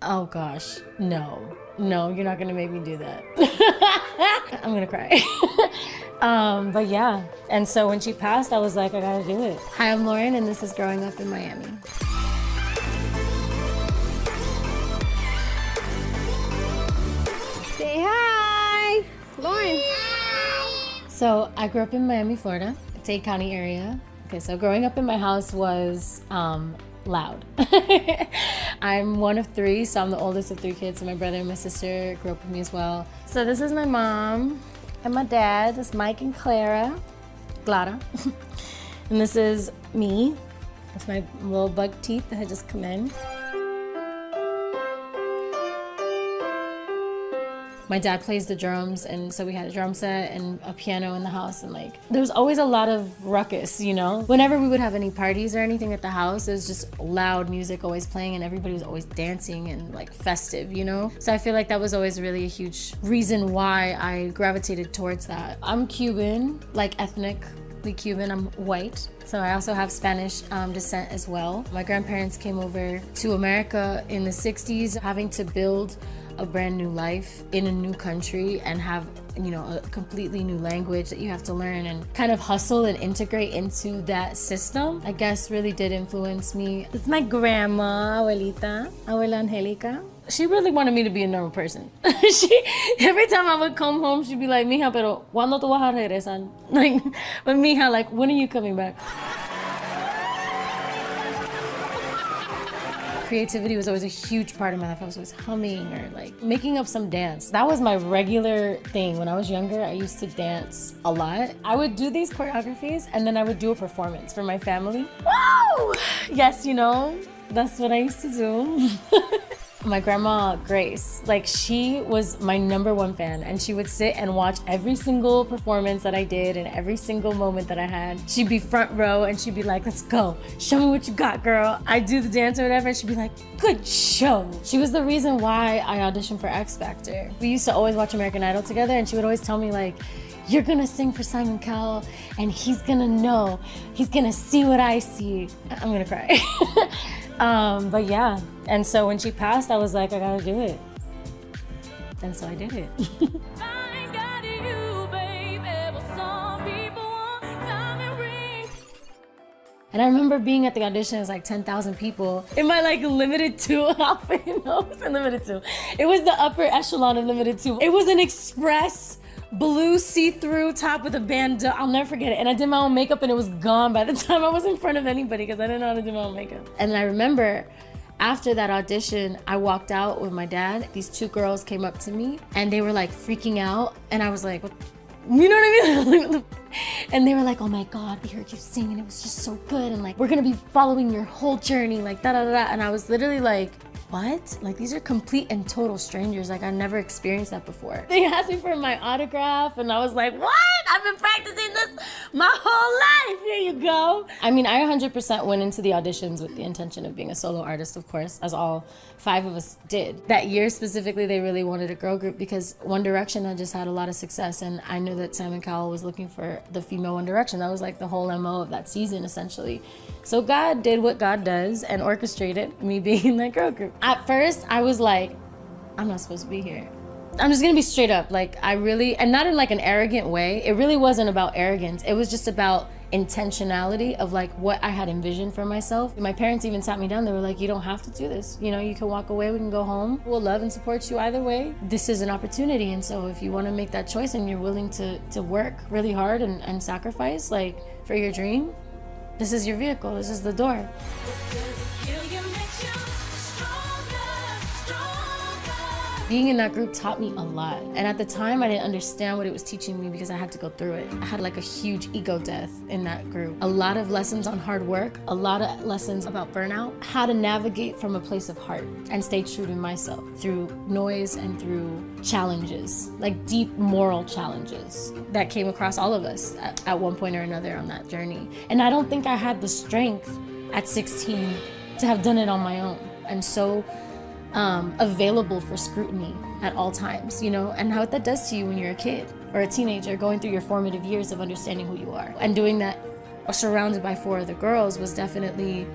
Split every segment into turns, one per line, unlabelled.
Oh gosh, no. No, you're not gonna make me do that. I'm gonna cry. But yeah, and so when she passed, I was like, I gotta do it. Hi, I'm Lauren, and this is Growing Up in Miami.
Say hi, Lauren.
So I grew up in Miami, Florida, Dade County area. Okay, so growing up in my house was loud. I'm one of three, so I'm the oldest of three kids. So my brother and my sister grew up with me as well. So this is my mom and my dad. This is Mike and Clara. And this is me. That's my little bug teeth that had just come in. My dad plays the drums, and so we had a drum set and a piano in the house, and like there was always a lot of ruckus, you know? Whenever we would have any parties or anything at the house, it was just loud music always playing, and everybody was always dancing and like festive, you know? So I feel like that was always really a huge reason why I gravitated towards that. I'm Cuban, like ethnically Cuban, I'm white. So I also have Spanish descent as well. My grandparents came over to America in the 60s, having to build a brand new life in a new country and have, you know, a completely new language that you have to learn and kind of hustle and integrate into that system, I guess really did influence me. It's my grandma, Abuela Angelica. She really wanted me to be a normal person. Every time I would come home, she'd be like, mija, pero ¿cuándo tú vas a regresar? Like, but mija, like, when are you coming back? Creativity was always a huge part of my life. I was always humming or like making up some dance. That was my regular thing. When I was younger, I used to dance a lot. I would do these choreographies and then I would do a performance for my family. Woo! Yes, you know, that's what I used to do. My grandma, Grace, like she was my #1 fan, and she would sit and watch every single performance that I did and every single moment that I had. She'd be front row and she'd be like, let's go, show me what you got, girl. I'd do the dance or whatever and she'd be like, good show. She was the reason why I auditioned for X Factor. We used to always watch American Idol together, and she would always tell me like, you're gonna sing for Simon Cowell and he's gonna know, he's gonna see what I see. I'm gonna cry. But yeah, and so when she passed, I was like, I gotta do it. And so I did it. And I remember being at the audition, it was like 10,000 people in my like limited 2 outfit. No, it wasn't limited 2. It was the upper echelon of limited 2. It was an express blue see-through top with a bandana. I'll never forget it. And I did my own makeup and it was gone by the time I was in front of anybody because I didn't know how to do my own makeup. And I remember after that audition, I walked out with my dad. These 2 girls came up to me and they were like freaking out. And I was like, what? You know what I mean? And they were like, oh my God, we heard you sing and it was just so good. And like, we're gonna be following your whole journey, like da da da. And I was literally like, what? Like, these are complete and total strangers. Like, I never experienced that before. They asked me for my autograph and I was like, what? I've been practicing this my whole life. Here you go. I mean, I 100% went into the auditions with the intention of being a solo artist, of course, as all 5 of us did. That year specifically, they really wanted a girl group because One Direction had just had a lot of success, and I knew that Simon Cowell was looking for the female One Direction. That was like the whole MO of that season, essentially. So God did what God does and orchestrated me being in that girl group. At first, I was like, I'm not supposed to be here. I'm just gonna be straight up. Like, I really, and not in like an arrogant way. It really wasn't about arrogance. It was just about intentionality of like what I had envisioned for myself. My parents even sat me down. They were like, you don't have to do this. You know, you can walk away, we can go home. We'll love and support you either way. This is an opportunity. And so if you want to make that choice and you're willing to work really hard and sacrifice like for your dream, this is your vehicle, this is the door. Being in that group taught me a lot. And at the time, I didn't understand what it was teaching me because I had to go through it. I had like a huge ego death in that group. A lot of lessons on hard work, a lot of lessons about burnout, how to navigate from a place of heart and stay true to myself through noise and through challenges, like deep moral challenges that came across all of us at one point or another on that journey. And I don't think I had the strength at 16 to have done it on my own. And so available for scrutiny at all times, you know, and how that does to you when you're a kid or a teenager going through your formative years of understanding who you are. And doing that surrounded by 4 other girls was definitely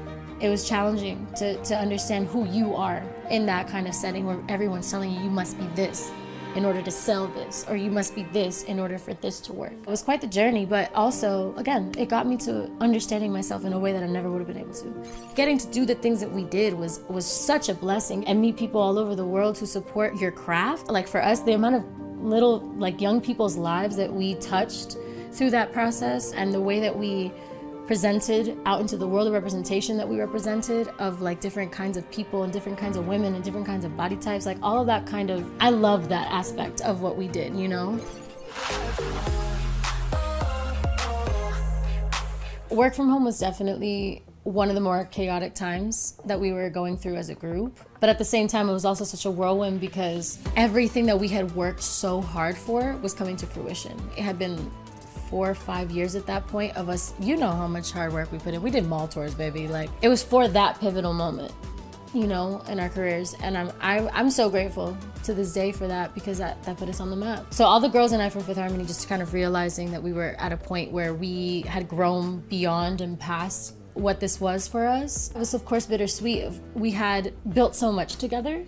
It was challenging to understand who you are in that kind of setting where everyone's telling you must be this in order to sell this, or you must be this in order for this to work. It was quite the journey, but also, again, it got me to understanding myself in a way that I never would have been able to. Getting to do the things that we did was such a blessing, and meet people all over the world who support your craft. Like for us, the amount of little like young people's lives that we touched through that process, and the way that we presented out into the world, of representation that we represented of like different kinds of people and different kinds of women and different kinds of body types, like all of that kind of, I love that aspect of what we did, you know? Work from home was definitely one of the more chaotic times that we were going through as a group. But at the same time, it was also such a whirlwind because everything that we had worked so hard for was coming to fruition. It had been 4 or 5 years at that point of us, you know how much hard work we put in. We did mall tours, baby. Like, it was for that pivotal moment, you know, in our careers. And I'm so grateful to this day for that, because that put us on the map. So all the girls and I from Fifth Harmony just kind of realizing that we were at a point where we had grown beyond and past what this was for us. It was of course bittersweet. We had built so much together,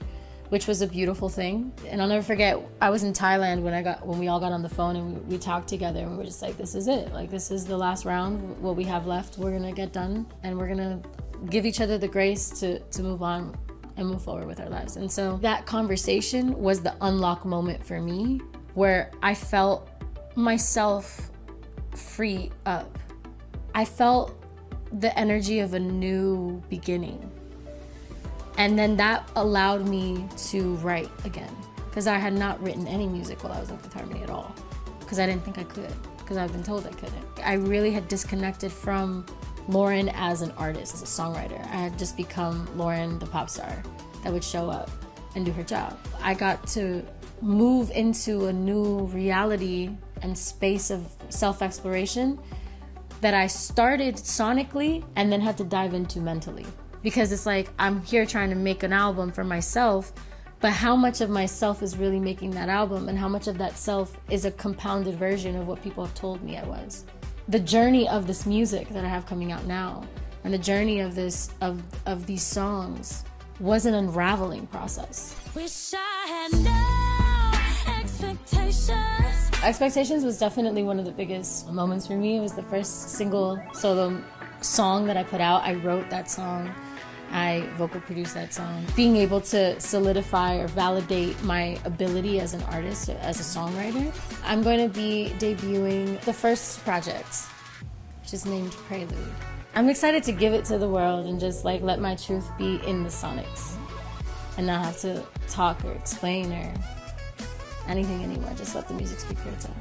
which was a beautiful thing. And I'll never forget, I was in Thailand when we all got on the phone and we talked together, and we were just like, this is it. Like, this is the last round. What we have left, we're gonna get done, and we're gonna give each other the grace to move on and move forward with our lives. And so that conversation was the unlock moment for me, where I felt myself free up. I felt the energy of a new beginning. And then that allowed me to write again, because I had not written any music while I was in Fifth Harmony at all, because I didn't think I could, because I've been told I couldn't. I really had disconnected from Lauren as an artist, as a songwriter. I had just become Lauren, the pop star that would show up and do her job. I got to move into a new reality and space of self-exploration that I started sonically and then had to dive into mentally. Because it's like, I'm here trying to make an album for myself, but how much of myself is really making that album, and how much of that self is a compounded version of what people have told me I was. The journey of this music that I have coming out now, and the journey of this of these songs, was an unraveling process.
Wish I had no expectations.
Expectations was definitely one of the biggest moments for me. It was the first single solo song that I put out. I wrote that song. I vocal produced that song. Being able to solidify or validate my ability as an artist, as a songwriter. I'm going to be debuting the first project, which is named Prelude. I'm excited to give it to the world and just like let my truth be in the sonics and not have to talk or explain or anything anymore. Just let the music speak for itself.